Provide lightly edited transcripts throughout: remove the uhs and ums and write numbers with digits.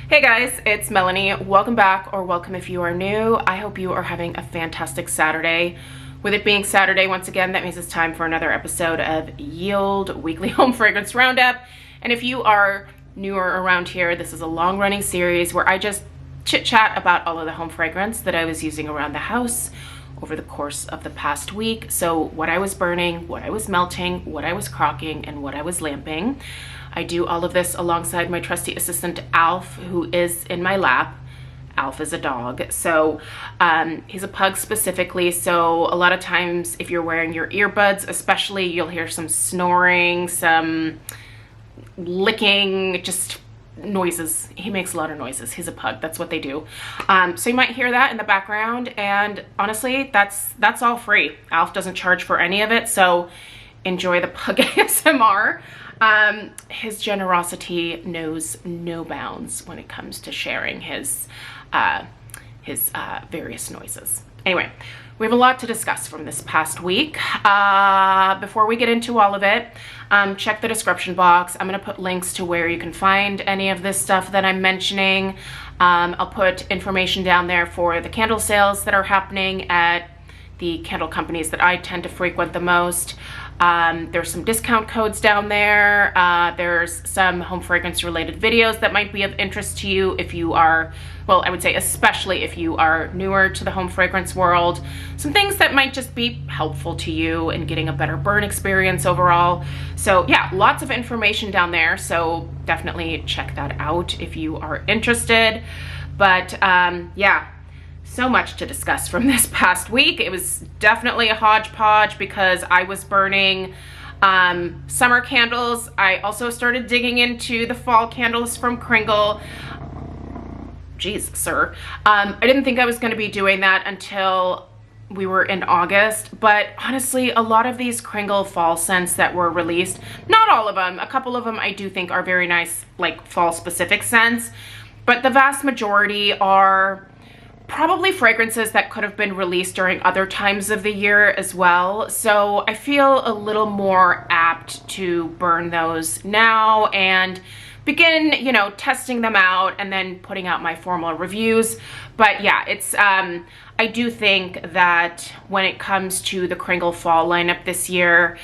Hey guys, it's Melanie. Welcome back, or welcome if you are new. I hope you are having a fantastic Saturday. With it being Saturday, once again, that means it's time for another episode of Yield Weekly Home Fragrance Roundup. And if you are newer around here, this is a long-running series where I just chit-chat about all of the home fragrance that I was using around the house over the course of the past week. So what I was burning, what I was melting, what I was crocking, and what I was lamping. I do all of this alongside my trusty assistant, Alf, who is in my lap. Alf is a dog. So he's a pug specifically. So a lot of times if you're wearing your earbuds, especially, you'll hear some snoring, some licking, just noises. He makes a lot of noises. He's a pug. That's what they do. So you might hear that in the background. And honestly, that's all free. Alf doesn't charge for any of it. So enjoy the pug ASMR. His generosity knows no bounds when it comes to sharing his various noises. Anyway, we have a lot to discuss from this past week. Before we get into all of it, check the description box. I'm going to put links to where you can find any of this stuff that I'm mentioning. I'll put information down there for the candle sales that are happening at the candle companies that I tend to frequent the most. There's some discount codes down there. There's some home fragrance related videos that might be of interest to you if you are, well, I would say especially if you are newer to the home fragrance world. Some things that might just be helpful to you in getting a better burn experience overall. So yeah, lots of information down there. So definitely check that out if you are interested. But yeah. So much to discuss from this past week. It was definitely a hodgepodge because I was burning summer candles. I also started digging into the fall candles from Kringle. Jeez, sir. I didn't think I was going to be doing that until we were in August, but honestly, a lot of these Kringle fall scents that were released, not all of them, a couple of them I do think are very nice, like fall specific scents, but the vast majority are probably fragrances that could have been released during other times of the year as well. So I feel a little more apt to burn those now and begin, you know, testing them out and then putting out my formal reviews. But yeah, it's, I do think that when it comes to the Kringle fall lineup this year,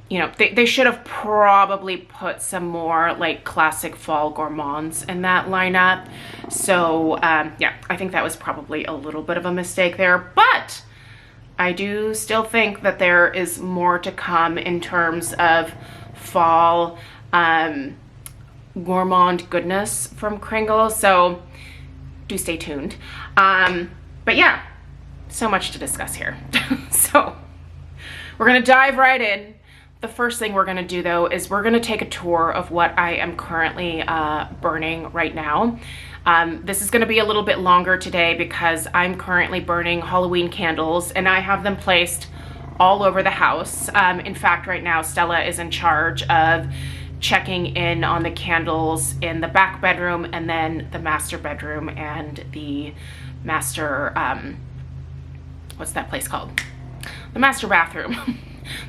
you know, they should have probably put some more like classic fall gourmands in that lineup. So yeah, I think that was probably a little bit of a mistake there, but I do still think that there is more to come in terms of fall gourmand goodness from Kringle. So do stay tuned. But yeah, so much to discuss here. So we're gonna dive right in. The first thing we're gonna do though is we're gonna take a tour of what I am currently burning right now. This is gonna be a little bit longer today because I'm currently burning Halloween candles and I have them placed all over the house. In fact, right now Stella is in charge of checking in on the candles in the back bedroom and then the master bedroom and the master, what's that place called? The master bathroom.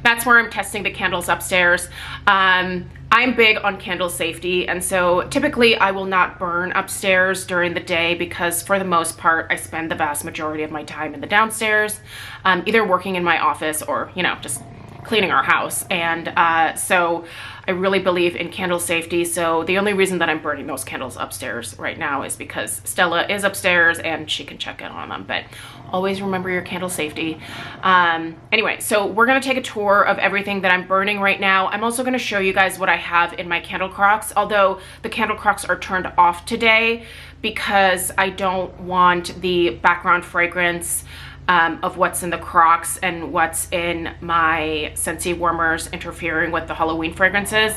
That's where I'm testing the candles upstairs. I'm big on candle safety, and so typically I will not burn upstairs during the day because for the most part I spend the vast majority of my time in the downstairs, either working in my office or, you know, just cleaning our house. And so I really believe in candle safety. So the only reason that I'm burning those candles upstairs right now is because Stella is upstairs and she can check in on them. But always remember your candle safety. Anyway, so we're gonna take a tour of everything that I'm burning right now. I'm also gonna show you guys what I have in my candle crocks, although the candle crocks are turned off today because I don't want the background fragrance of what's in the crocks and what's in my Scentsy warmers interfering with the Halloween fragrances.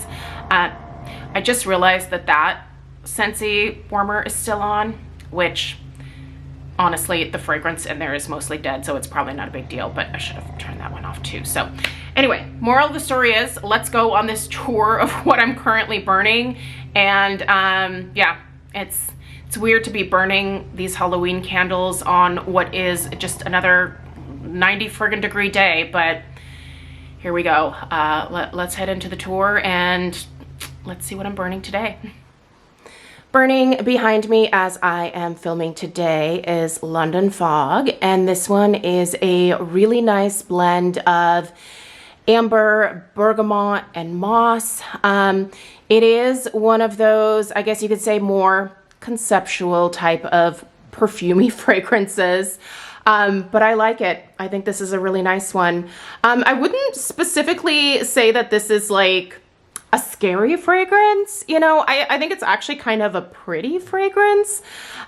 I just realized that Scentsy warmer is still on, which honestly the fragrance in there is mostly dead, so it's probably not a big deal, but I should have turned that one off too. So anyway, moral of the story is let's go on this tour of what I'm currently burning. And yeah, it's weird to be burning these Halloween candles on what is just another 90 friggin' degree day, but here we go. Let's head into the tour and let's see what I'm burning today. Burning behind me as I am filming today is London Fog, and this one is a really nice blend of amber, bergamot, and moss. It is one of those, I guess you could say, more conceptual type of perfumey fragrances. But I like it. I think this is a really nice one. I wouldn't specifically say that this is like a scary fragrance. You know, I think it's actually kind of a pretty fragrance.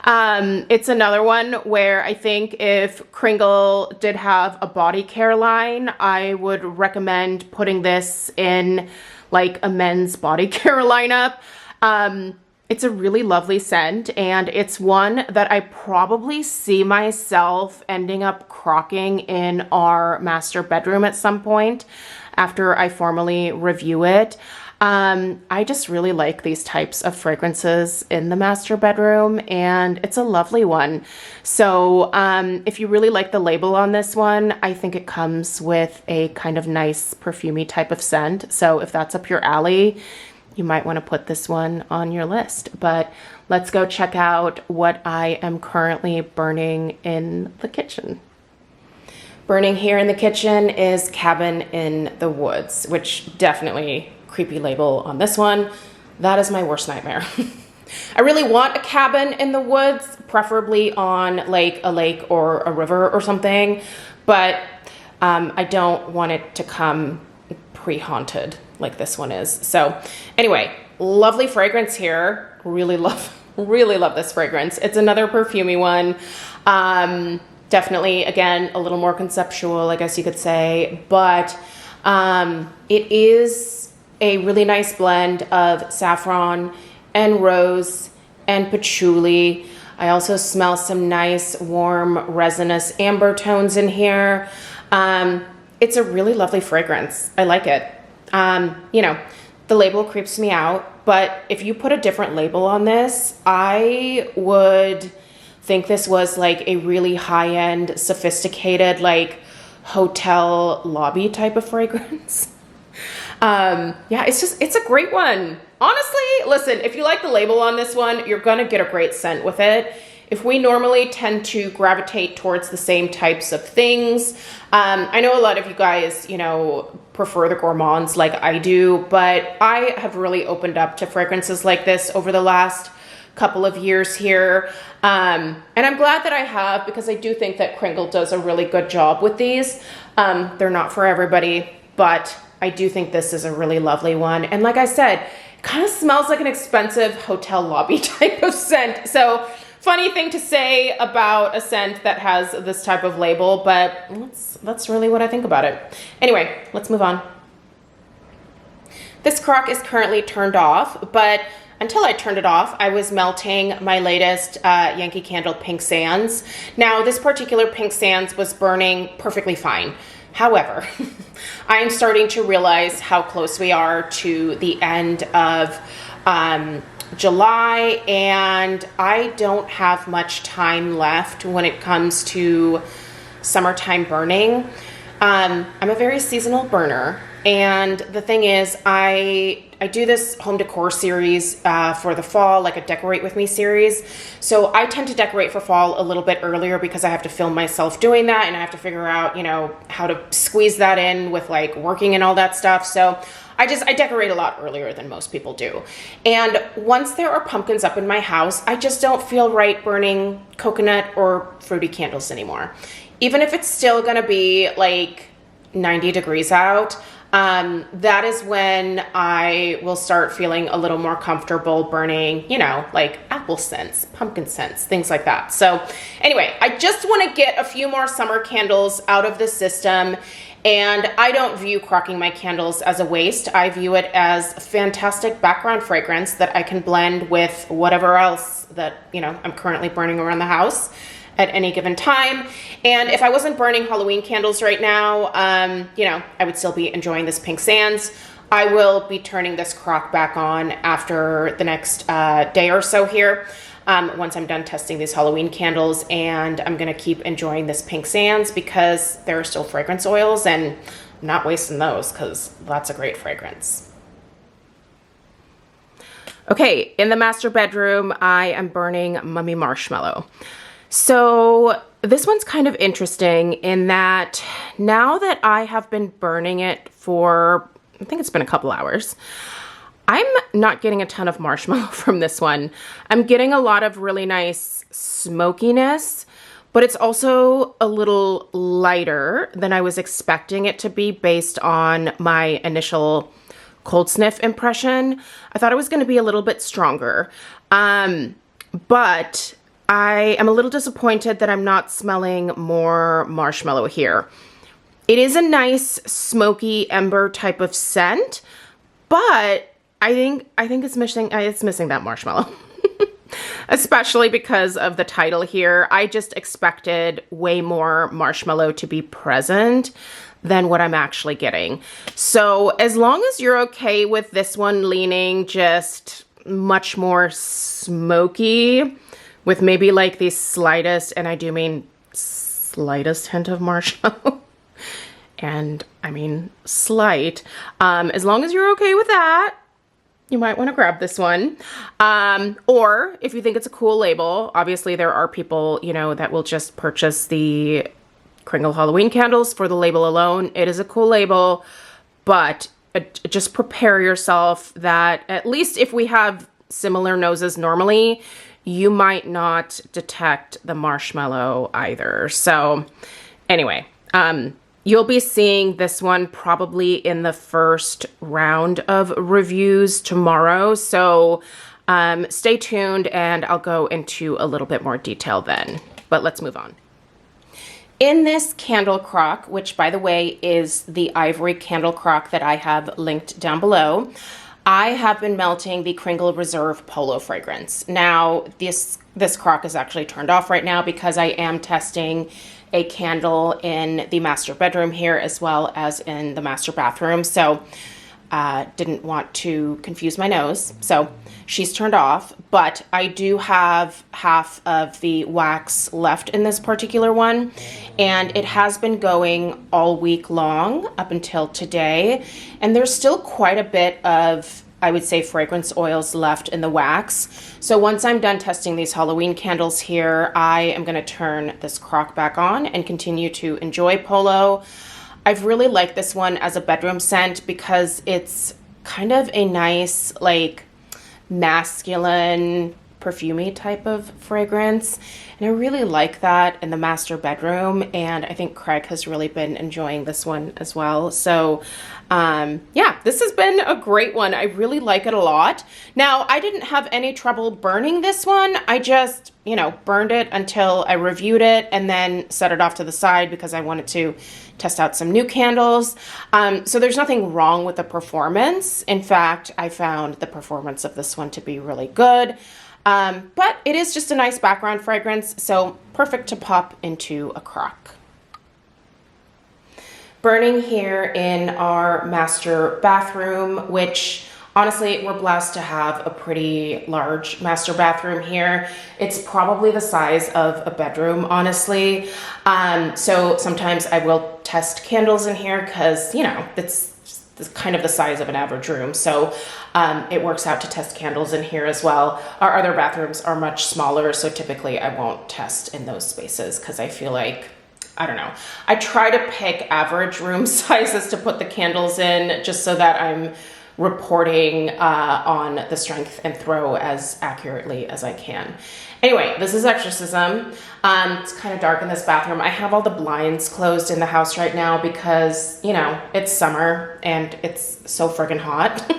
It's another one where I think if Kringle did have a body care line, I would recommend putting this in like a men's body care lineup. It's a really lovely scent, and it's one that I probably see myself ending up crocking in our master bedroom at some point after I formally review it. I just really like these types of fragrances in the master bedroom, and it's a lovely one. So if you really like the label on this one, I think it comes with a kind of nice perfumey type of scent. So if that's up your alley, you might want to put this one on your list. But let's go check out what I am currently burning in the kitchen. Burning here in the kitchen is Cabin in the Woods, which definitely creepy label on this one. That is my worst nightmare. I really want a cabin in the woods, preferably on like a lake or a river or something, but I don't want it to come pre-haunted like this one is. So anyway, lovely fragrance here. Really love this fragrance. It's another perfumey one. Definitely, again, a little more conceptual, I guess you could say, but it is a really nice blend of saffron and rose and patchouli. I also smell some nice, warm, resinous amber tones in here. It's a really lovely fragrance. I like it. You know, the label creeps me out, but if you put a different label on this, I would think this was like a really high-end, sophisticated, like hotel lobby type of fragrance. Yeah, it's a great one. Honestly, listen, if you like the label on this one, you're gonna get a great scent with it. If we normally tend to gravitate towards the same types of things, I know a lot of you guys, you know, prefer the gourmands like I do, but I have really opened up to fragrances like this over the last couple of years here. And I'm glad that I have, because I do think that Kringle does a really good job with these. They're not for everybody, but I do think this is a really lovely one. And like I said, it kind of smells like an expensive hotel lobby type of scent. So funny thing to say about a scent that has this type of label, but that's really what I think about it. Anyway, let's move on. This crock is currently turned off, but until I turned it off, I was melting my latest Yankee Candle Pink Sands. Now, this particular Pink Sands was burning perfectly fine. However, I am starting to realize how close we are to the end of July, and I don't have much time left when it comes to summertime burning. I'm a very seasonal burner, and the thing is, I do this home decor series for the fall, like a decorate with me series. So I tend to decorate for fall a little bit earlier because I have to film myself doing that, and I have to figure out, you know, how to squeeze that in with like working and all that stuff. So I decorate a lot earlier than most people do. And once there are pumpkins up in my house, I just don't feel right burning coconut or fruity candles anymore. Even if it's still gonna be like 90 degrees out, that is when I will start feeling a little more comfortable burning, you know, like apple scents, pumpkin scents, things like that. So anyway, I just want to get a few more summer candles out of the system, and I don't view crocking my candles as a waste. I view it as a fantastic background fragrance that I can blend with whatever else that, you know, I'm currently burning around the house at any given time. And if I wasn't burning Halloween candles right now, you know, I would still be enjoying this Pink Sands. I will be turning this crock back on after the next day or so here, once I'm done testing these Halloween candles, and I'm gonna keep enjoying this Pink Sands because there are still fragrance oils, and I'm not wasting those because that's a great fragrance. Okay, in the master bedroom, I am burning Mummy Marshmallow. So this one's kind of interesting in that now that I have been burning it for, I think it's been a couple hours, I'm not getting a ton of marshmallow from this one. I'm getting a lot of really nice smokiness, but it's also a little lighter than I was expecting it to be based on my initial cold sniff impression. I thought it was going to be a little bit stronger, but I am a little disappointed that I'm not smelling more marshmallow here. It is a nice smoky ember type of scent, but I think it's missing that marshmallow. Especially because of the title here. I just expected way more marshmallow to be present than what I'm actually getting. So as long as you're okay with this one leaning just much more smoky with maybe like the slightest, and I do mean slightest hint of marshmallow, and I mean slight, as long as you're okay with that, you might want to grab this one. Or if you think it's a cool label, obviously there are people, you know, that will just purchase the Kringle Halloween candles for the label alone. It is a cool label, but just prepare yourself that at least if we have similar noses normally, you might not detect the marshmallow either. So anyway, you'll be seeing this one probably in the first round of reviews tomorrow. So stay tuned and I'll go into a little bit more detail then, but let's move on. In this candle crock, which by the way is the ivory candle crock that I have linked down below, I have been melting the Kringle Reserve Polo fragrance. Now this crock is actually turned off right now because I am testing a candle in the master bedroom here as well as in the master bathroom. So didn't want to confuse my nose. So she's turned off, but I do have half of the wax left in this particular one. And it has been going all week long up until today. And there's still quite a bit of, I would say, fragrance oils left in the wax. So once I'm done testing these Halloween candles here, I am gonna turn this crock back on and continue to enjoy Polo. I've really liked this one as a bedroom scent because it's kind of a nice, like, masculine, perfumey type of fragrance. And I really like that in the master bedroom. And I think Craig has really been enjoying this one as well. So yeah, this has been a great one. I really like it a lot. Now, I didn't have any trouble burning this one. I just, you know, burned it until I reviewed it and then set it off to the side because I wanted to test out some new candles. So there's nothing wrong with the performance. In fact, I found the performance of this one to be really good. But it is just a nice background fragrance, so perfect to pop into a crock. Burning here in our master bathroom, which honestly, we're blessed to have a pretty large master bathroom here. It's probably the size of a bedroom, honestly. So sometimes I will test candles in here because, you know, it's kind of the size of an average room. So it works out to test candles in here as well. Our other bathrooms are much smaller, so typically I won't test in those spaces because I feel like, I don't know. I try to pick average room sizes to put the candles in just so that I'm reporting on the strength and throw as accurately as I can. Anyway, this is exorcism. It's kind of dark in this bathroom. I have all the blinds closed in the house right now because, you know, it's summer and it's so friggin' hot.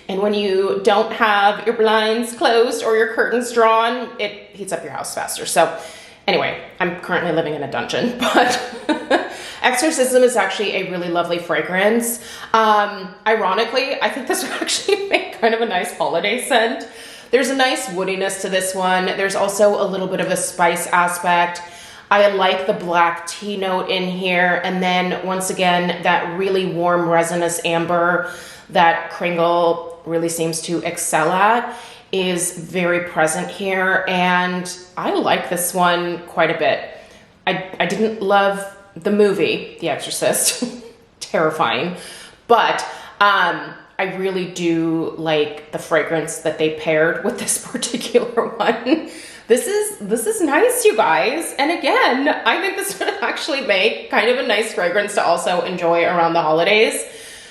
And when you don't have your blinds closed or your curtains drawn, it heats up your house faster. So anyway, I'm currently living in a dungeon, but Exorcism is actually a really lovely fragrance. Ironically, I think this would actually make kind of a nice holiday scent. There's a nice woodiness to this one. There's also a little bit of a spice aspect. I like the black tea note in here. And then once again, that really warm resinous amber that Kringle really seems to excel at is very present here. And I like this one quite a bit. I didn't love the movie, The Exorcist, terrifying, but I I really do like the fragrance that they paired with this particular one. This is nice, you guys. And again, I think this would actually make kind of a nice fragrance to also enjoy around the holidays.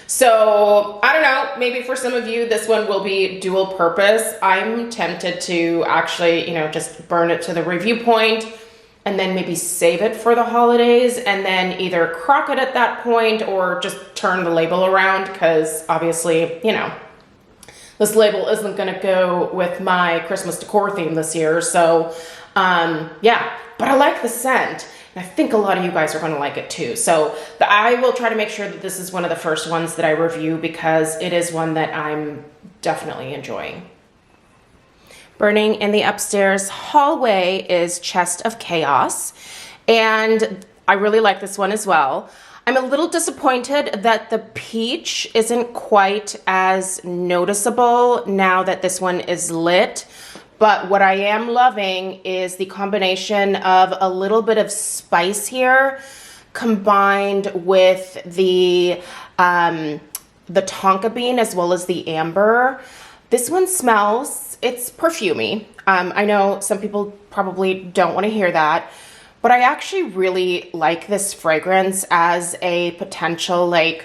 So I don't know, maybe for some of you, this one will be dual purpose. I'm tempted to actually, you know, just burn it to the review point and then maybe save it for the holidays and then either crock it at that point or just turn the label around, because obviously, you know, this label isn't gonna go with my Christmas decor theme this year. So yeah, but I like the scent. And I think a lot of you guys are gonna like it too. So I will try to make sure that this is one of the first ones that I review, because it is one that I'm definitely enjoying. Burning in the upstairs hallway is Chest of Chaos. And I really like this one as well. I'm a little disappointed that the peach isn't quite as noticeable now that this one is lit. But what I am loving is the combination of a little bit of spice here combined with the tonka bean as well as the amber. This one smells, it's perfumey. I know some people probably don't want to hear that, but I actually really like this fragrance as a potential like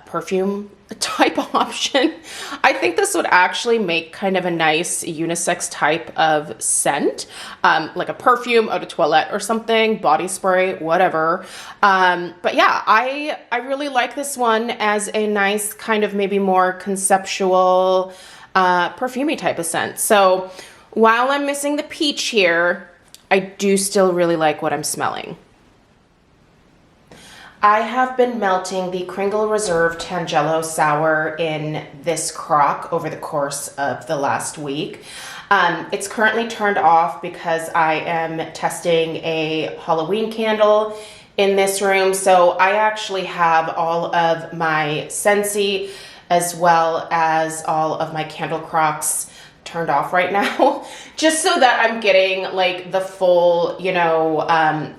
perfume type option. I think this would actually make kind of a nice unisex type of scent, like a perfume, eau de toilette or something, body spray, whatever. But yeah, I really like this one as a nice kind of maybe more conceptual perfumey type of scent. So while I'm missing the peach here, I do still really like what I'm smelling. I have been melting the Kringle Reserve Tangelo Sour in this crock over the course of the last week. It's currently turned off because I am testing a Halloween candle in this room. So I actually have all of my Scentsy as well as all of my candle crocks turned off right now, just so that I'm getting like the full, you know,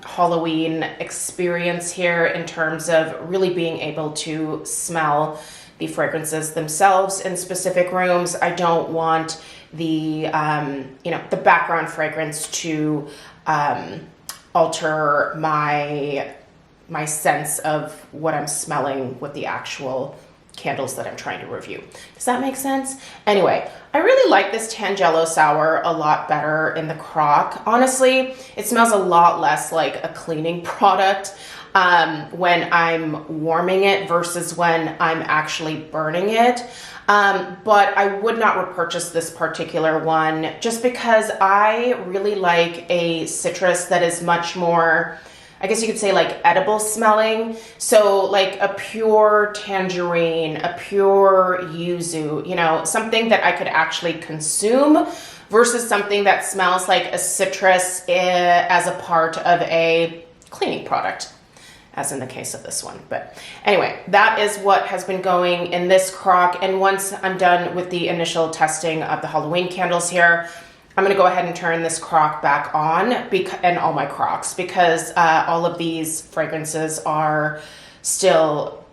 Halloween experience here in terms of really being able to smell the fragrances themselves in specific rooms. I don't want the, you know, the background fragrance to alter my sense of what I'm smelling with the actual candles that I'm trying to review. Does that make sense? Anyway, I really like this Tangelo Sour a lot better in the crock. Honestly, it smells a lot less like a cleaning product when I'm warming it versus when I'm actually burning it. But I would not repurchase this particular one just because I really like a citrus that is much more, I guess you could say, like edible smelling. So like a pure tangerine, a pure yuzu, you know, something that I could actually consume versus something that smells like a citrus as a part of a cleaning product, as in the case of this one. But anyway, that is what has been going in this crock. And once I'm done with the initial testing of the Halloween candles here, I'm gonna go ahead and turn this crock back on, and all my crocks, because all of these fragrances are still,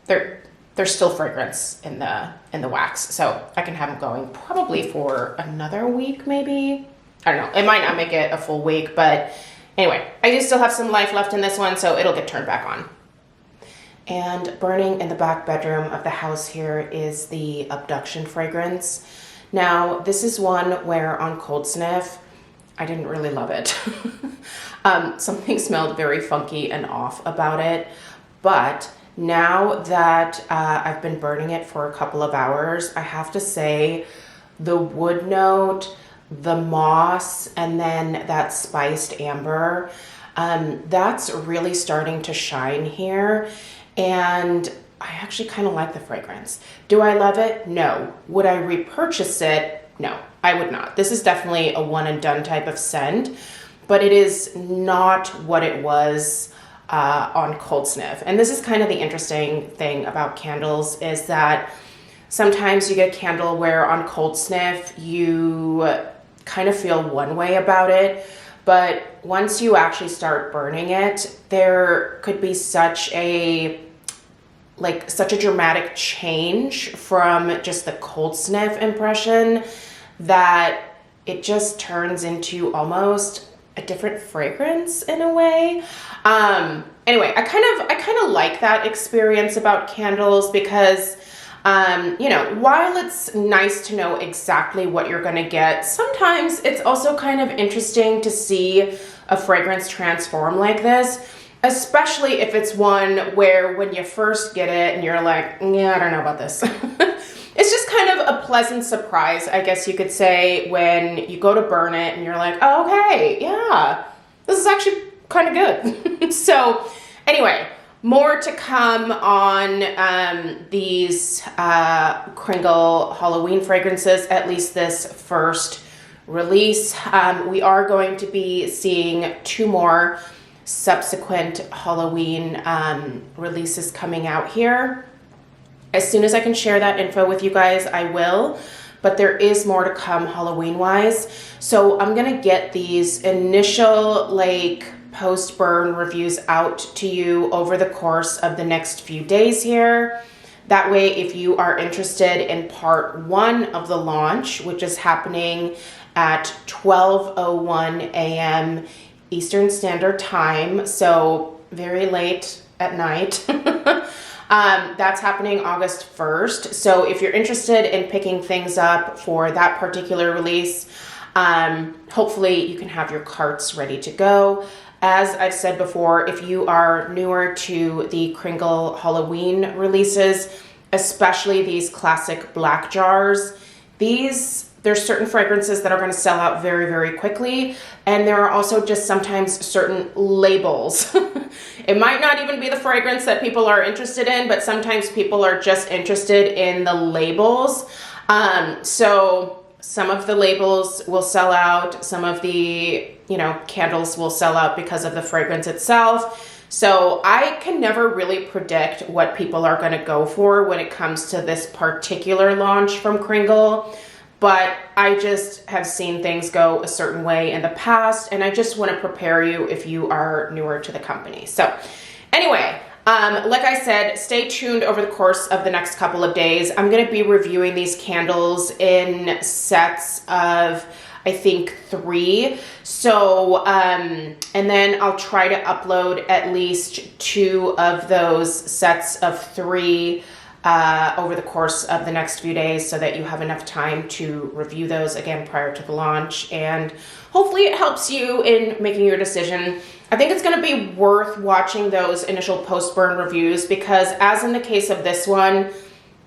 they're still fragrance in the wax. So I can have them going probably for another week, maybe. I don't know, it might not make it a full week, but anyway, I do still have some life left in this one, so it'll get turned back on. And burning in the back bedroom of the house here is the Abduction fragrance. Now, this is one where on cold sniff, I didn't really love it. Something smelled very funky and off about it, but now that I've been burning it for a couple of hours, I have to say the wood note, the moss, and then that spiced amber, that's really starting to shine here. And I actually kind of like the fragrance. Do I love it? No. Would I repurchase it? No, I would not. This is definitely a one and done type of scent, but it is not what it was on cold sniff. And this is kind of the interesting thing about candles, is that sometimes you get a candle where on cold sniff you kind of feel one way about it, but once you actually start burning it, there could be such a like such a dramatic change from just the cold sniff impression that it just turns into almost a different fragrance in a way. Anyway, I kind of like that experience about candles because, you know, while it's nice to know exactly what you're gonna get, sometimes it's also kind of interesting to see a fragrance transform like this, especially if it's one where when you first get it and you're like, yeah, I don't know about this. It's just kind of a pleasant surprise, I guess you could say, when you go to burn it and you're like, oh, okay, yeah, this is actually kind of good. So anyway, more to come on these Kringle Halloween fragrances, at least this first release. We are going to be seeing 2 more subsequent Halloween releases coming out here. As soon as I can share that info with you guys, I will, but there is more to come Halloween-wise. So I'm gonna get these initial like post-burn reviews out to you over the course of the next few days here. That way, if you are interested in part 1 of the launch, which is happening at 12:01 a.m. Eastern Standard Time, so very late at night. That's happening August 1st. So if you're interested in picking things up for that particular release, hopefully you can have your carts ready to go. As I've said before, if you are newer to the Kringle Halloween releases, especially these classic black jars, there's certain fragrances that are going to sell out very, very quickly. And there are also just sometimes certain labels. It might not even be the fragrance that people are interested in, but sometimes people are just interested in the labels. So some of the labels will sell out. Some of the, you know, candles will sell out because of the fragrance itself. So I can never really predict what people are going to go for when it comes to this particular launch from Kringle. But I just have seen things go a certain way in the past, and I just want to prepare you if you are newer to the company. So anyway, like I said, stay tuned over the course of the next couple of days. I'm going to be reviewing these candles in sets of, I think, 3. So, and then I'll try to upload at least 2 of those sets of 3 over the course of the next few days so that you have enough time to review those again prior to the launch, and hopefully it helps you in making your decision. I think it's going to be worth watching those initial post-burn reviews because, as in the case of this one,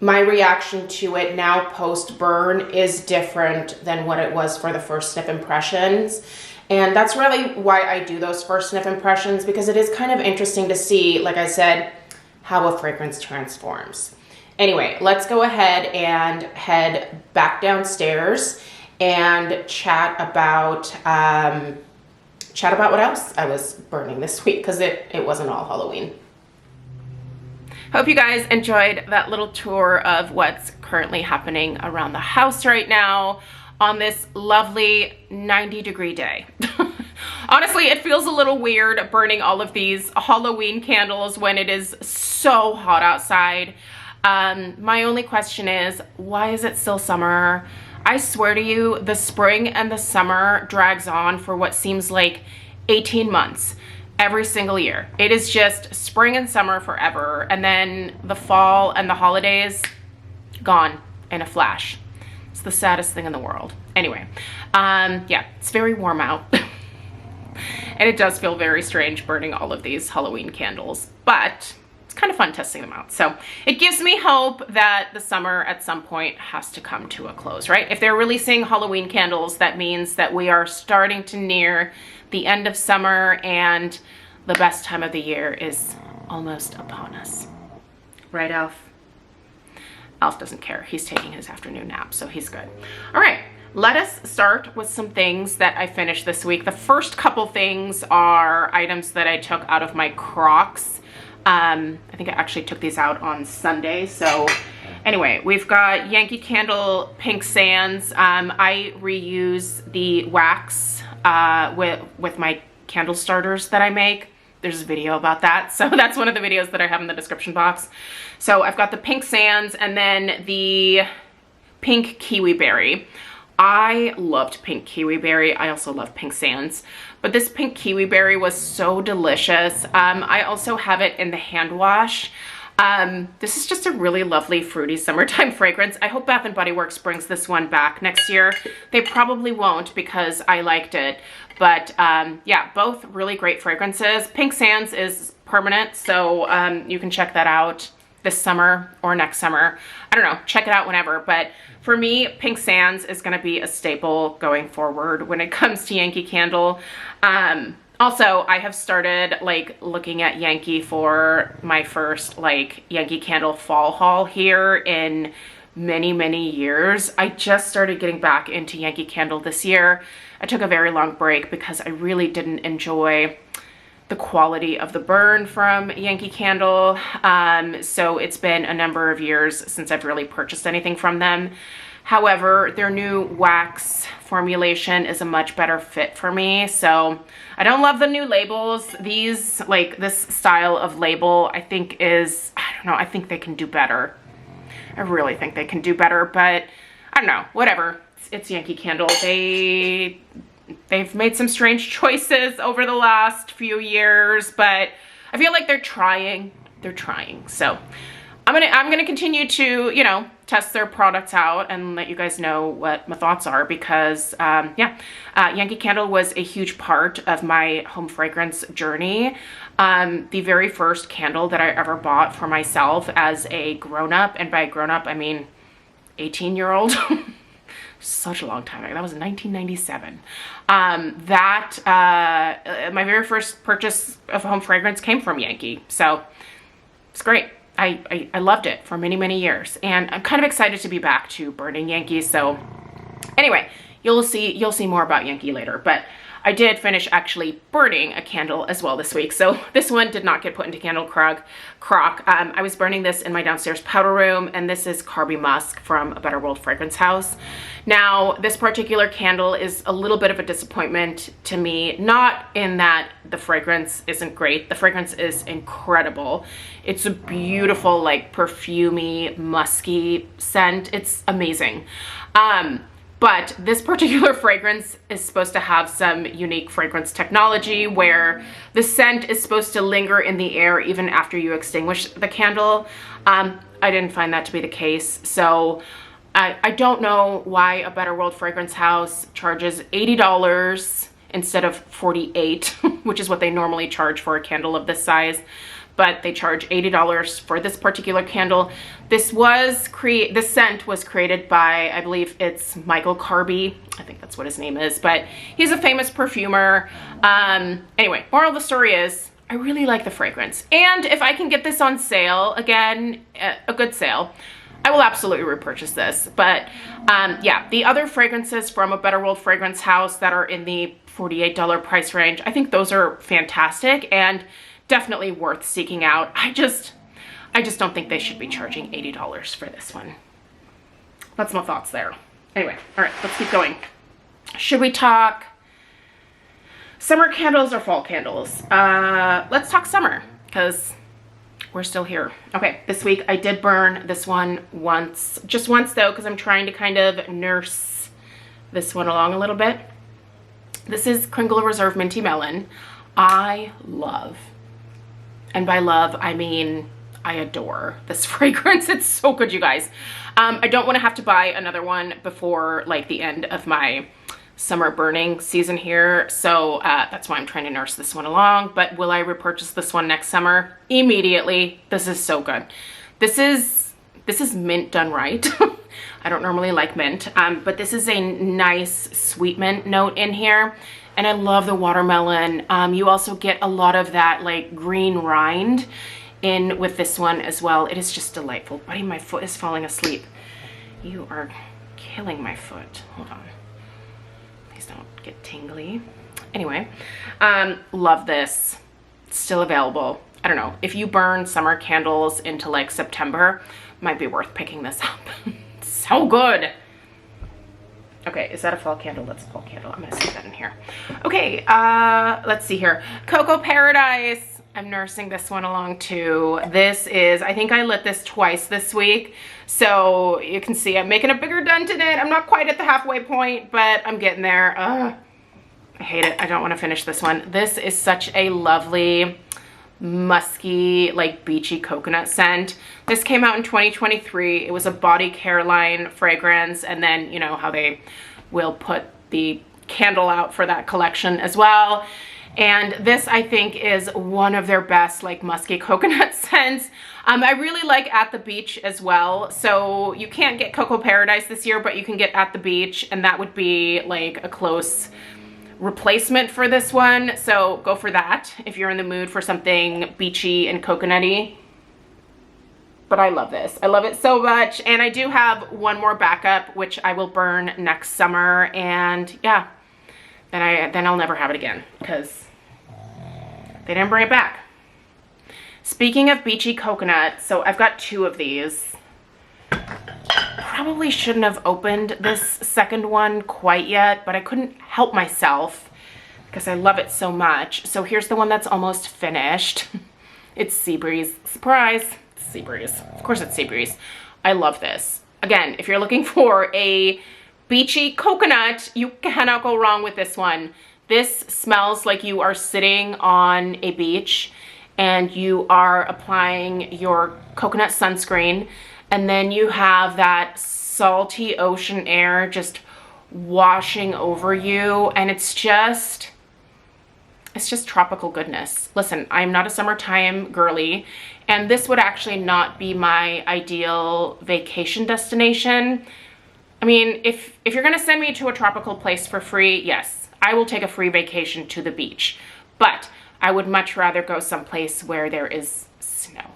my reaction to it now post-burn is different than what it was for the first sniff impressions. And that's really why I do those first sniff impressions, because it is kind of interesting to see, like I said, how a fragrance transforms. Anyway, let's go ahead and head back downstairs and chat about what else I was burning this week, because it wasn't all Halloween. Hope you guys enjoyed that little tour of what's currently happening around the house right now on this lovely 90-degree day. Honestly, it feels a little weird burning all of these Halloween candles when it is so hot outside. My only question is, why is it still summer? I swear to you, the spring and the summer drags on for what seems like 18 months every single year. It is just spring and summer forever, and then the fall and the holidays, gone in a flash. It's the saddest thing in the world. Anyway, yeah, it's very warm out. And it does feel very strange burning all of these Halloween candles, but it's kind of fun testing them out. So it gives me hope that the summer at some point has to come to a close, right? If they're releasing Halloween candles, that means that we are starting to near the end of summer and the best time of the year is almost upon us. Right, Alf? Alf doesn't care. He's taking his afternoon nap, so he's good. All right. Let us start with some things that I finished this week. The first couple things are items that I took out of my Crocs. I think I actually took these out on Sunday. So anyway, we've got Yankee Candle Pink Sands. I reuse the wax with my candle starters that I make. there's a video about that. So that's one of the videos that I have in the description box. So I've got the pink sands and then the pink kiwi berry. I loved pink kiwi berry. I also love pink sands, but this pink kiwi berry was so delicious. I also have it in the hand wash. This is just a really lovely fruity summertime fragrance. I hope Bath & Body Works brings this one back next year. They probably won't because I liked it, but yeah, both really great fragrances. Pink Sands is permanent, so you can check that out this summer or next summer. I don't know, check it out whenever, but for me, Pink Sands is gonna be a staple going forward when it comes to Yankee Candle. Also, I have started like looking at Yankee for my first like Yankee Candle fall haul here in many, many years. I just started getting back into Yankee Candle this year. I took a very long break because I really didn't enjoy the quality of the burn from Yankee Candle. So it's been a number of years since I've really purchased anything from them. However, their new wax formulation is a much better fit for me. So I don't love the new labels. These, like this style of label, I think is, I don't know, I think they can do better. I really think they can do better, but I don't know, whatever. It's Yankee Candle. They've made some strange choices over the last few years, but I feel like they're trying. So I'm gonna continue to, you know, test their products out and let you guys know what my thoughts are because yeah, Yankee Candle was a huge part of my home fragrance journey. The very first candle that I ever bought for myself as a grown-up, and by grown-up I mean 18-year-old. Such a long time ago. That was 1997. My very first purchase of home fragrance came from Yankee. So it's great. I loved it for many, many years. And I'm kind of excited to be back to burning Yankee. So anyway, you'll see more about Yankee later. But I did finish actually burning a candle as well this week. So this one did not get put into candle crock. I was burning this in my downstairs powder room, and this is Carby Musk from A Better World Fragrance House. Now, this particular candle is a little bit of a disappointment to me, not in that the fragrance isn't great. The fragrance is incredible. It's a beautiful, like, perfumey, musky scent. It's amazing. But this particular fragrance is supposed to have some unique fragrance technology where the scent is supposed to linger in the air even after you extinguish the candle. I didn't find that to be the case. So I don't know why A Better World Fragrance House charges $80 instead of $48, which is what they normally charge for a candle of this size. But they charge $80 for this particular candle. This scent was created by, I believe it's Michael Carby. I think that's what his name is, but he's a famous perfumer. Anyway, moral of the story is I really like the fragrance. And if I can get this on sale, again, a good sale, I will absolutely repurchase this. But yeah, the other fragrances from A Better World Fragrance House that are in the $48 price range, I think those are fantastic and definitely worth seeking out. I just don't think they should be charging $80 for this one. That's my thoughts there. Anyway, all right, let's keep going. Should we talk summer candles or fall candles? Let's talk summer because we're still here. Okay, this week I did burn this one once, just once though, because I'm trying to kind of nurse this one along a little bit. This is Kringle Reserve Minty Melon. I love, and by love, I mean I adore this fragrance. It's so good, you guys. I don't want to have to buy another one before like the end of my summer burning season here. So that's why I'm trying to nurse this one along. But will I repurchase this one next summer? Immediately. This is so good. This is mint done right. I don't normally like mint, but this is a nice sweet mint note in here. And I love the watermelon. You also get a lot of that like green rind in with this one as well. It is just delightful. Buddy, my foot is falling asleep. You are killing my foot. Hold on. Please don't get tingly. Anyway, love this. It's still available. I don't know. If you burn summer candles into like September, might be worth picking this up. So good. Okay, is that a fall candle? That's a fall candle. I'm gonna stick that in here. Okay, let's see here. Cocoa Paradise. I'm nursing this one along too. This is, I think I lit this twice this week. So you can see I'm making a bigger dent in it. I'm not quite at the halfway point, but I'm getting there. I hate it. I don't want to finish this one. This is such a lovely, musky, like beachy coconut scent. This came out in 2023. It was a body care line fragrance. And then, you know how they will put the candle out for that collection as well. And this, I think, is one of their best, like, musky coconut scents. I really like At the Beach as well. So you can't get Cocoa Paradise this year, but you can get At the Beach, and that would be like a close replacement for this one. So go for that if you're in the mood for something beachy and coconutty. But I love this. I love it so much. And I do have one more backup, which I will burn next summer. And yeah, then I'll never have it again because they didn't bring it back. Speaking of beachy coconut, so I've got 2 of these. Probably shouldn't have opened this second one quite yet, but I couldn't help myself because I love it so much. So here's the one that's almost finished. It's Sea Breeze. Surprise, it's Sea Breeze. Of course it's Sea Breeze. I love this. Again, if you're looking for a beachy coconut, you cannot go wrong with this one. This smells like you are sitting on a beach and you are applying your coconut sunscreen, and then you have that salty ocean air just washing over you, and it's just tropical goodness. Listen, I'm not a summertime girly, and this would actually not be my ideal vacation destination. I mean, if you're gonna send me to a tropical place for free, yes, I will take a free vacation to the beach, but I would much rather go someplace where there is snow.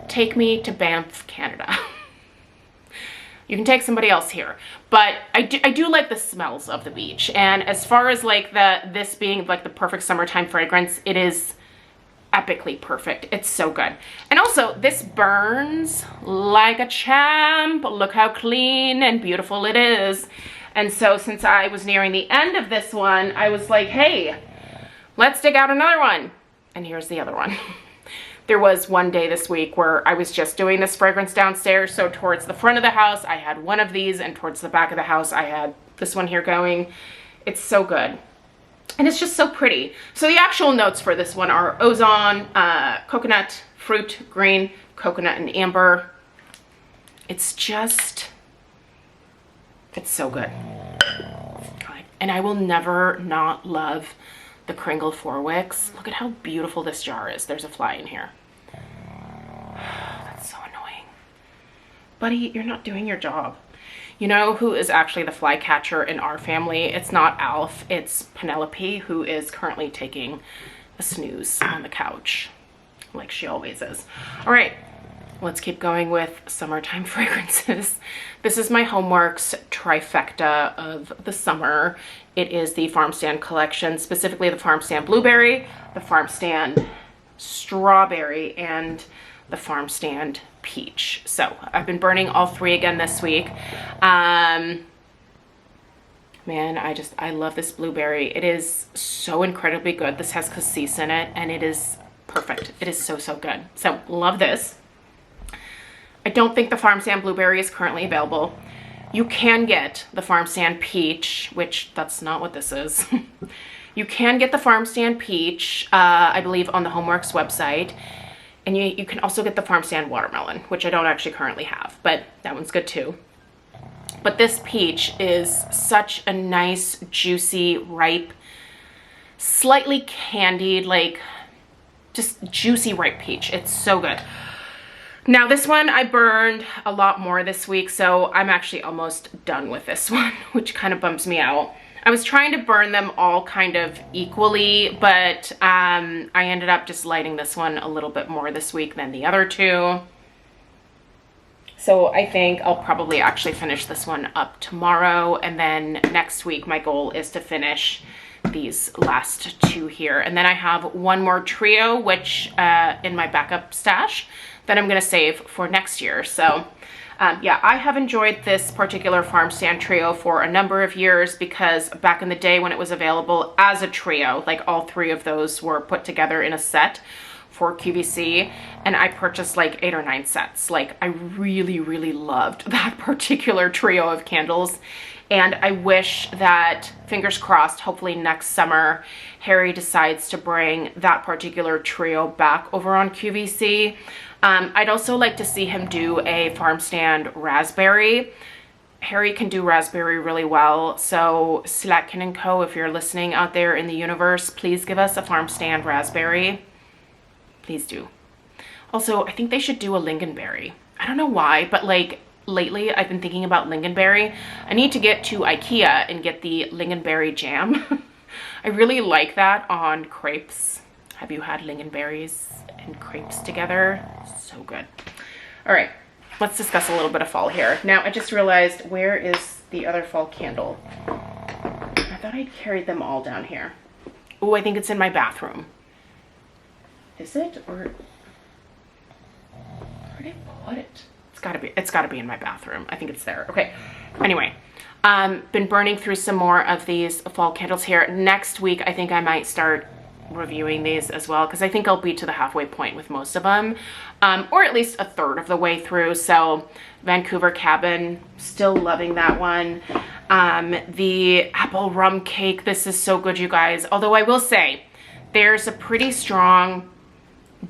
Take me to Banff, Canada. You can take somebody else here, but I do like the smells of the beach. And as far as like this being like the perfect summertime fragrance, it is epically perfect. It's so good. And also this burns like a champ. Look how clean and beautiful it is. And so since I was nearing the end of this one, I was like, hey, let's dig out another one. And here's the other one. There was one day this week where I was just doing this fragrance downstairs. So towards the front of the house, I had one of these, and towards the back of the house, I had this one here going. It's so good. And it's just so pretty. So the actual notes for this one are ozone, coconut, fruit, green, coconut, and amber. It's so good. And I will never not love the Kringle 4 wicks. Look at how beautiful this jar is. There's a fly in here. That's so annoying. Buddy, you're not doing your job. You know who is actually the fly catcher in our family? It's not Alf, it's Penelope, who is currently taking a snooze on the couch, like she always is. All right, let's keep going with summertime fragrances. This is my HomeWorx trifecta of the summer. It is the Farmstand collection, specifically the Farmstand Blueberry, the Farmstand Strawberry, and the Farmstand Peach. So I've been burning all 3 again this week. Man, I love this blueberry. It is so incredibly good. This has cassis in it, and it is perfect. It is so, so good. So love this. I don't think the Farmstand Blueberry is currently available. You can get the Farmstand Peach, which that's not what this is. You can get the Farmstand Peach, I believe, on the HomeWorx website. And you can also get the Farmstand Watermelon, which I don't actually currently have, but that one's good too. But this peach is such a nice, juicy, ripe, slightly candied, like just juicy, ripe peach. It's so good. Now this one I burned a lot more this week, so I'm actually almost done with this one, which kind of bums me out. I was trying to burn them all kind of equally, but I ended up just lighting this one a little bit more this week than the other 2. So I think I'll probably actually finish this one up tomorrow, and then next week my goal is to finish these last 2 here. And then I have one more trio, which in my backup stash, that I'm gonna save for next year. So Yeah, I have enjoyed this particular Farmstand trio for a number of years because back in the day when it was available as a trio, like all three of those were put together in a set for QVC, and I purchased like 8 or 9 sets. Like, I really, really loved that particular trio of candles. And I wish that, fingers crossed, hopefully next summer, Harry decides to bring that particular trio back over on QVC. I'd also like to see him do a Farmstand raspberry. Harry can do raspberry really well, so Slatkin & Co., if you're listening out there in the universe, please give us a Farmstand raspberry. Please do. Also, I think they should do a lingonberry. I don't know why, but like lately I've been thinking about lingonberry. I need to get to IKEA and get the lingonberry jam. I really like that on crepes. Have you had lingonberries and crepes together? So good. All right, let's discuss a little bit of fall here. Now, I just realized, where is the other fall candle? I thought I'd carried them all down here. Oh, I think it's in my bathroom. Is it? Or where did I put it? It's gotta be in my bathroom. I think it's there. Okay. Anyway, been burning through some more of these fall candles here. Next week, I think I might start reviewing these as well, because I think I'll be to the halfway point with most of them, or at least a third of the way through. So Vancouver Cabin, still loving that one. The apple rum cake, this is so good, you guys. Although I will say, there's a pretty strong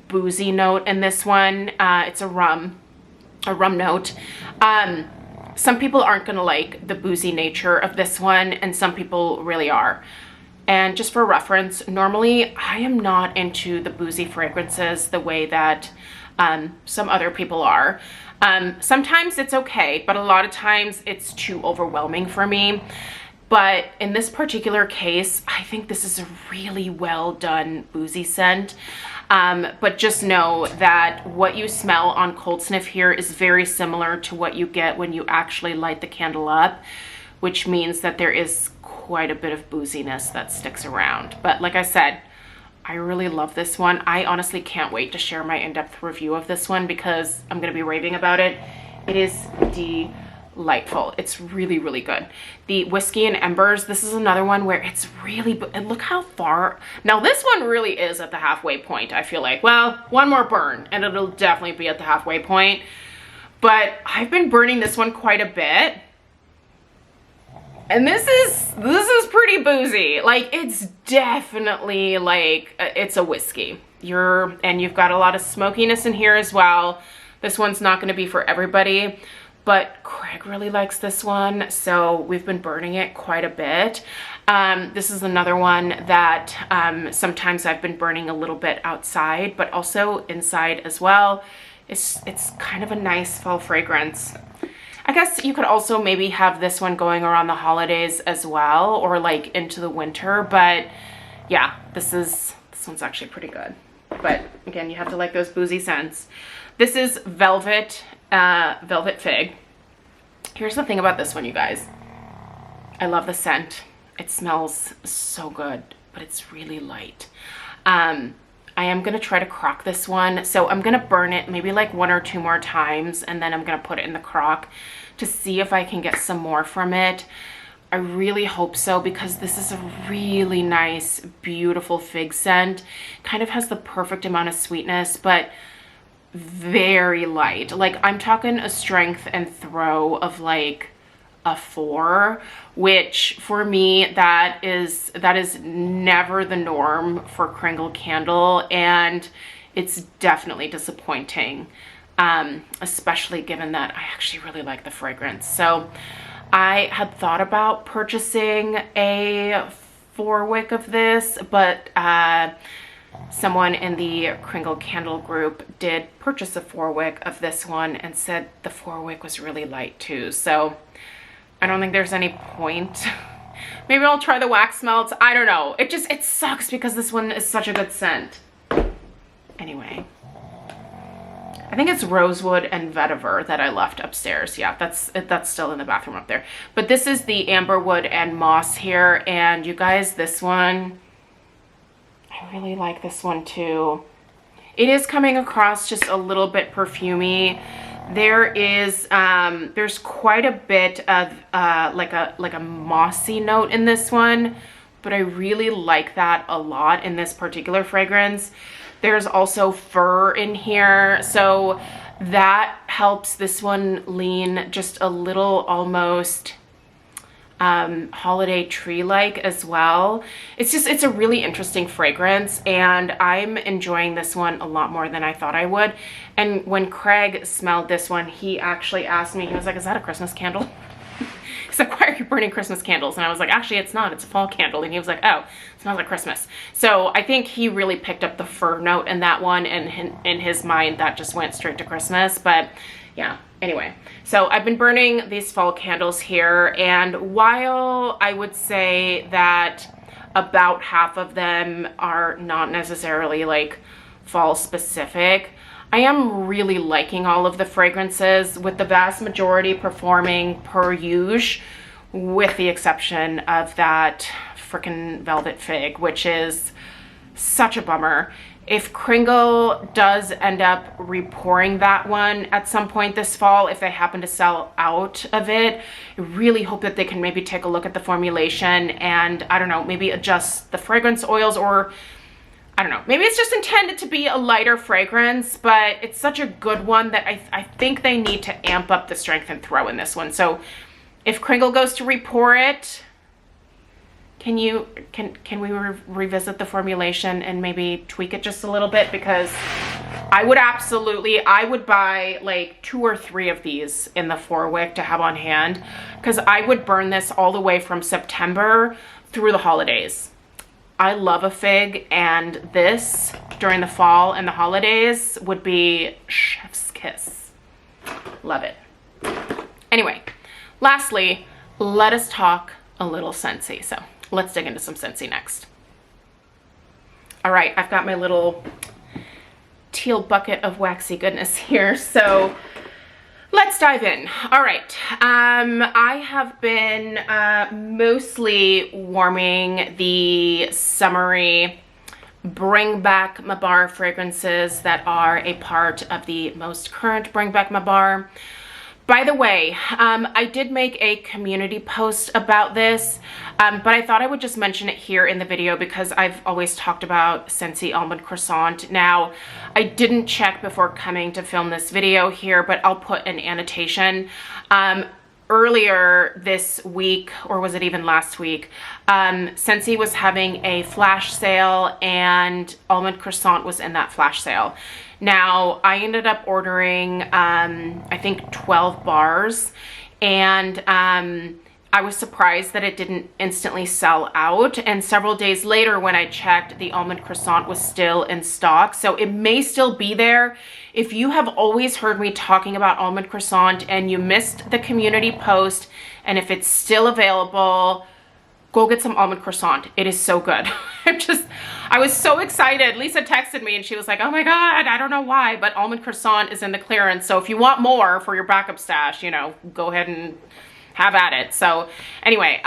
boozy note in this one. It's a rum note. Some people aren't gonna like the boozy nature of this one, and some people really are. And just for reference, normally I am not into the boozy fragrances the way that some other people are. Sometimes it's okay, but a lot of times it's too overwhelming for me. But in this particular case, I think this is a really well done boozy scent. But just know that what you smell on Cold Sniff here is very similar to what you get when you actually light the candle up, which means that there is quite a bit of booziness that sticks around. But like I said, I really love this one. I honestly can't wait to share my in-depth review of this one because I'm going to be raving about it. It is delightful. It's really, really good. The Whiskey and Embers, this is another one where it's really, and look how far. Now this one really is at the halfway point, I feel like. Well, one more burn and it'll definitely be at the halfway point. But I've been burning this one quite a bit. And this is pretty boozy. Like, it's definitely like, it's a whiskey. And you've got a lot of smokiness in here as well. This one's not gonna be for everybody, but Craig really likes this one, so we've been burning it quite a bit. This is another one that sometimes I've been burning a little bit outside, but also inside as well. It's kind of a nice fall fragrance. I guess you could also maybe have this one going around the holidays as well, or like into the winter, but yeah, this one's actually pretty good. But again, you have to like those boozy scents. This is Velvet Fig. Here's the thing about this one, you guys. I love the scent. It smells so good, but it's really light. I am gonna try to crock this one. So I'm gonna burn it maybe like 1 or 2 more times, and then I'm gonna put it in the crock to see if I can get some more from it. I really hope so, because this is a really nice, beautiful fig scent. Kind of has the perfect amount of sweetness, but very light. Like, I'm talking a strength and throw of like a 4, which for me, that is never the norm for Kringle Candle, and it's definitely disappointing, especially given that I actually really like the fragrance. So I had thought about purchasing a 4-wick of this, but someone in the Kringle Candle group did purchase a 4-wick of this one and said the 4-wick was really light too. So I don't think there's any point. Maybe I'll try the wax melts. I don't know. It sucks because this one is such a good scent. Anyway, I think it's Rosewood and Vetiver that I left upstairs. Yeah, that's still in the bathroom up there. But this is the Amberwood and Moss here. And you guys, this one, I really like this one too. It is coming across just a little bit perfumey. there is, there's quite a bit of like a mossy note in this one, but I really like that a lot in this particular fragrance. There's also fur in here, so that helps this one lean just a little almost holiday tree-like as well. It's a really interesting fragrance, and I'm enjoying this one a lot more than I thought I would. And when Craig smelled this one, he actually asked me, he was like, is that a Christmas candle? He's like, why are you burning Christmas candles? And I was like, actually, it's not, it's a fall candle. And he was like, oh, it smells like Christmas. So I think he really picked up the fur note in that one, and in his mind, that just went straight to Christmas. But yeah, anyway. So I've been burning these fall candles here, and while I would say that about half of them are not necessarily like fall specific, I am really liking all of the fragrances, with the vast majority performing per usual, with the exception of that frickin' Velvet Fig, which is such a bummer. If Kringle does end up repouring that one at some point this fall, if they happen to sell out of it, I really hope that they can maybe take a look at the formulation and, I don't know, maybe adjust the fragrance oils, or I don't know, maybe it's just intended to be a lighter fragrance, but it's such a good one that I think they need to amp up the strength and throw in this one. So if Kringle goes to repour it, can we revisit the formulation and maybe tweak it just a little bit? Because I would buy like 2 or 3 of these in the 4-wick to have on hand, because I would burn this all the way from September through the holidays. I love a fig, and this during the fall and the holidays would be chef's kiss. Love it. Anyway, lastly, let us talk a little Scentsy. So let's dig into some Scentsy next. All right, I've got my little teal bucket of waxy goodness here. So let's dive in. All right, I have been mostly warming the summery Bring Back My Bar fragrances that are a part of the most current Bring Back My Bar. By the way, I did make a community post about this, but I thought I would just mention it here in the video because I've always talked about Scentsy Almond Croissant. Now, I didn't check before coming to film this video here, but I'll put an annotation. Earlier this week, or was it even last week, Scentsy was having a flash sale, and Almond Croissant was in that flash sale. Now, I ended up ordering, I think 12 bars, and I was surprised that it didn't instantly sell out. And several days later when I checked, the Almond Croissant was still in stock. So it may still be there. If you have always heard me talking about Almond Croissant and you missed the community post, and if it's still available, go get some Almond Croissant. It is so good. I was so excited. Lisa texted me and she was like, oh my God, I don't know why, but Almond Croissant is in the clearance. So if you want more for your backup stash, you know, go ahead and have at it. So anyway,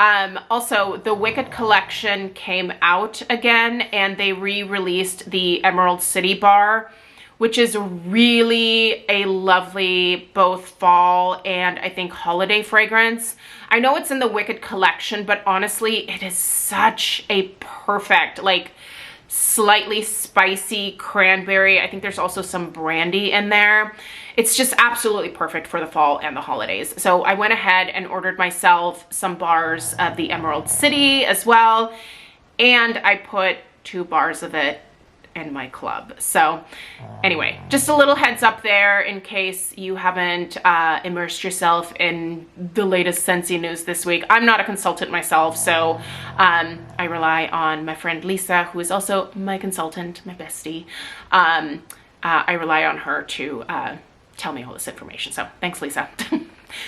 also the Wicked collection came out again, and they re-released the Emerald City bar, which is really a lovely both fall and I think holiday fragrance. I know it's in the Wicked collection, but honestly, it is such a perfect, like, slightly spicy cranberry. I think there's also some brandy in there. It's just absolutely perfect for the fall and the holidays. So I went ahead and ordered myself some bars of the Emerald City as well, and I put 2 bars of it in my club. So anyway, just a little heads up there in case you haven't immersed yourself in the latest Scentsy news this week. I'm not a consultant myself, so I rely on my friend Lisa, who is also my consultant, my bestie. I rely on her to tell me all this information. So thanks, Lisa.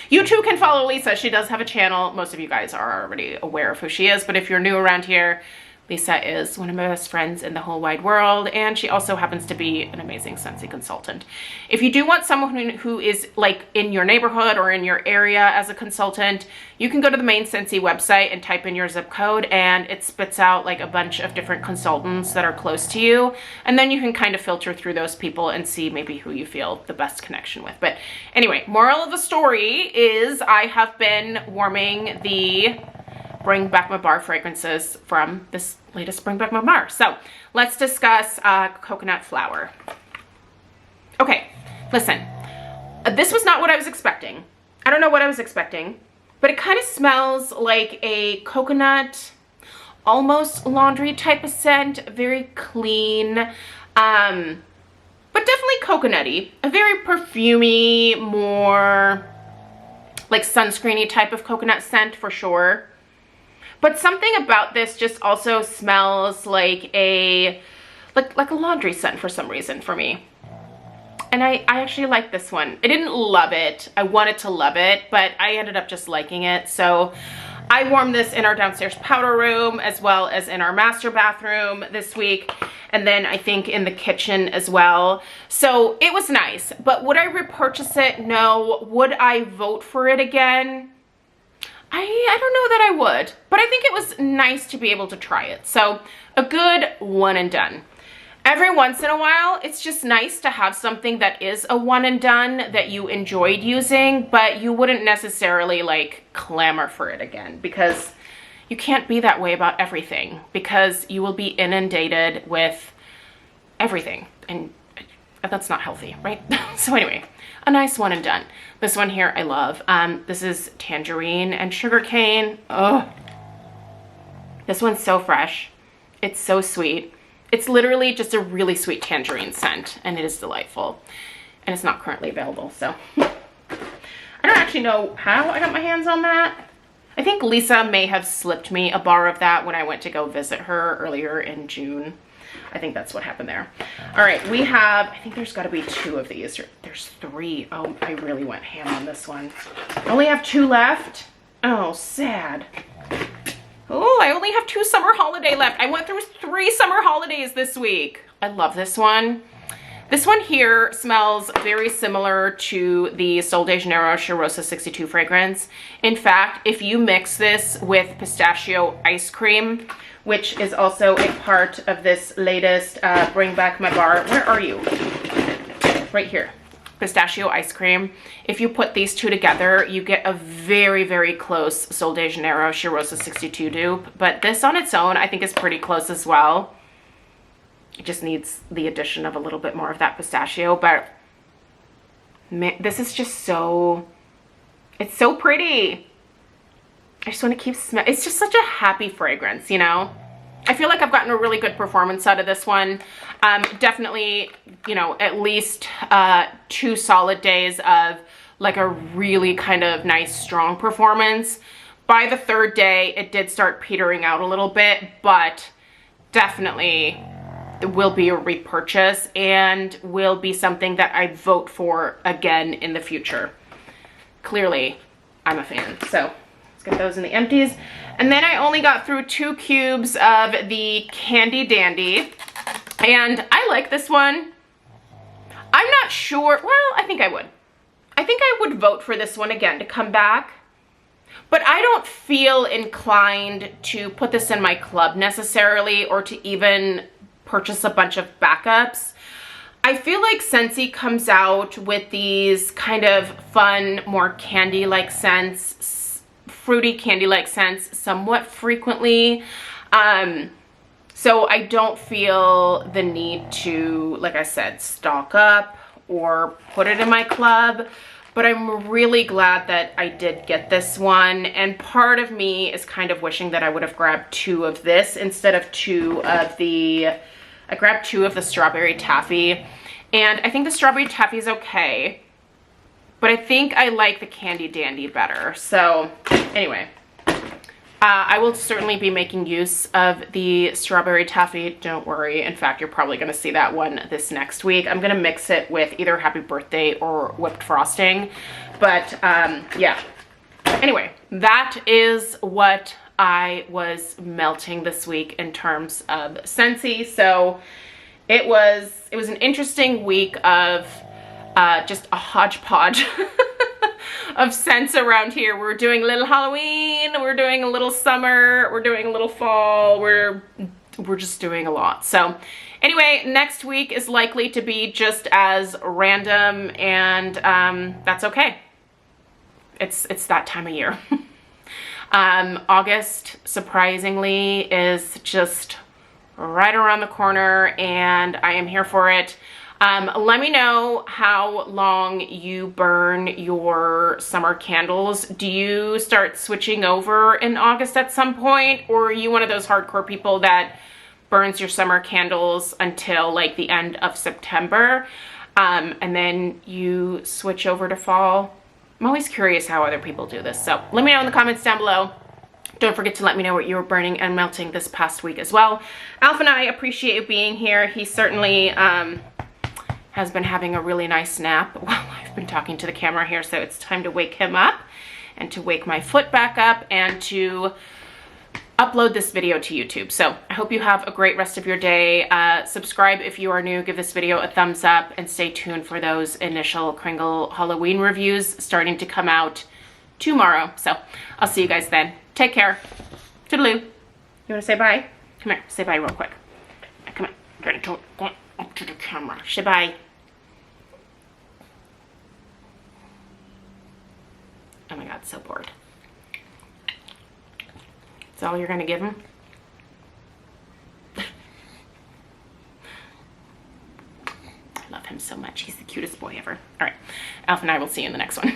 You too can follow Lisa. She does have a channel. Most of you guys are already aware of who she is, but if you're new around here, Lisa is one of my best friends in the whole wide world, and she also happens to be an amazing Scentsy consultant. If you do want someone who is like in your neighborhood or in your area as a consultant, you can go to the main Scentsy website and type in your zip code, and it spits out like a bunch of different consultants that are close to you, and then you can kind of filter through those people and see maybe who you feel the best connection with. But anyway, moral of the story is I have been warming the Bring Back My Bar fragrances from this latest Bring Back My Bar. So let's discuss coconut flower. Okay, listen, this was not what I was expecting. I don't know what I was expecting, but it kind of smells like a coconut, almost laundry type of scent, very clean, but definitely coconutty, a very perfumey, more like sunscreeny type of coconut scent for sure. But something about this just also smells like a laundry scent for some reason for me. And I actually like this one. I didn't love it. I wanted to love it, but I ended up just liking it. So I warmed this in our downstairs powder room as well as in our master bathroom this week. And then I think in the kitchen as well. So it was nice, but would I repurchase it? No. Would I vote for it again? I don't know that I would, but I think it was nice to be able to try it. So a good one and done. Every once in a while, it's just nice to have something that is a one and done that you enjoyed using, but you wouldn't necessarily like clamor for it again, because you can't be that way about everything, because you will be inundated with everything, and that's not healthy, right? So anyway, a nice one and done. This one here I love. This is tangerine and sugarcane. Oh, this one's so fresh. It's so sweet. It's literally just a really sweet tangerine scent, and it is delightful. And it's not currently available, so I don't actually know how I got my hands on that. I think Lisa may have slipped me a bar of that when I went to go visit her earlier in June. I think that's what happened there. All right, we have, I think there's got to be 2 of these. There's 3. Oh, I really went ham on this one. I only have 2 left. Oh, sad. Oh, I only have 2 summer holiday left. I went through 3 summer holidays this week. I love this one. This one here smells very similar to the Sol de Janeiro Cheirosa 62 fragrance. In fact, if you mix this with pistachio ice cream, which is also a part of this latest Bring Back My Bar. Where are you? Right here. Pistachio ice cream. If you put these 2 together, you get a very, very close Sol de Janeiro Cheirosa 62 dupe. But this on its own, I think is pretty close as well. It just needs the addition of a little bit more of that pistachio. But man, this is just so, it's so pretty. I just want to keep smelling. It's just such a happy fragrance, you know? I feel like I've gotten a really good performance out of this one. Definitely, you know, at least 2 solid days of like a really kind of nice, strong performance. By the 3rd day, it did start petering out a little bit, but definitely will be a repurchase and will be something that I vote for again in the future. Clearly, I'm a fan, so get those in the empties. And then I only got through 2 cubes of the Candy Dandy, and I like this one. I'm not sure, well, I think I would. I think I would vote for this one again to come back, but I don't feel inclined to put this in my club necessarily, or to even purchase a bunch of backups. I feel like Scentsy comes out with these kind of fun, more candy-like scents, fruity candy-like scents somewhat frequently. So I don't feel the need to, like I said, stock up or put it in my club, but I'm really glad that I did get this one. And part of me is kind of wishing that I would have grabbed 2 of this instead of 2 of the, I grabbed 2 of the strawberry taffy, and I think the strawberry taffy is okay, but I think I like the Candy Dandy better. So anyway, I will certainly be making use of the strawberry taffy, don't worry. In fact, you're probably gonna see that one this next week. I'm gonna mix it with either Happy Birthday or whipped frosting, but yeah. Anyway, that is what I was melting this week in terms of Scentsy. So it was an interesting week of just a hodgepodge of scents around here. We're doing a little Halloween, we're doing a little summer, we're doing a little fall, we're just doing a lot. So anyway, next week is likely to be just as random, and that's okay. It's that time of year. August, surprisingly, is just right around the corner, and I am here for it. Let me know how long you burn your summer candles. Do you start switching over in August at some point, or are you one of those hardcore people that burns your summer candles until like the end of September, and then you switch over to fall? I'm always curious how other people do this, so let me know in the comments down below. Don't forget to let me know what you were burning and melting this past week as well. Alf and I appreciate you being here. He certainly has been having a really nice nap while I've been talking to the camera here, so it's time to wake him up and to wake my foot back up and to upload this video to YouTube. So I hope you have a great rest of your day. Subscribe if you are new, give this video a thumbs up, and stay tuned for those initial Kringle Halloween reviews starting to come out tomorrow. So I'll see you guys then. Take care. Toodaloo. You want to say bye? Come here, say bye real quick. Come on, go up to the camera. Say bye. Oh my God, so bored. Is that all you're gonna give him? I love him so much. He's the cutest boy ever. All right, Alf and I will see you in the next one.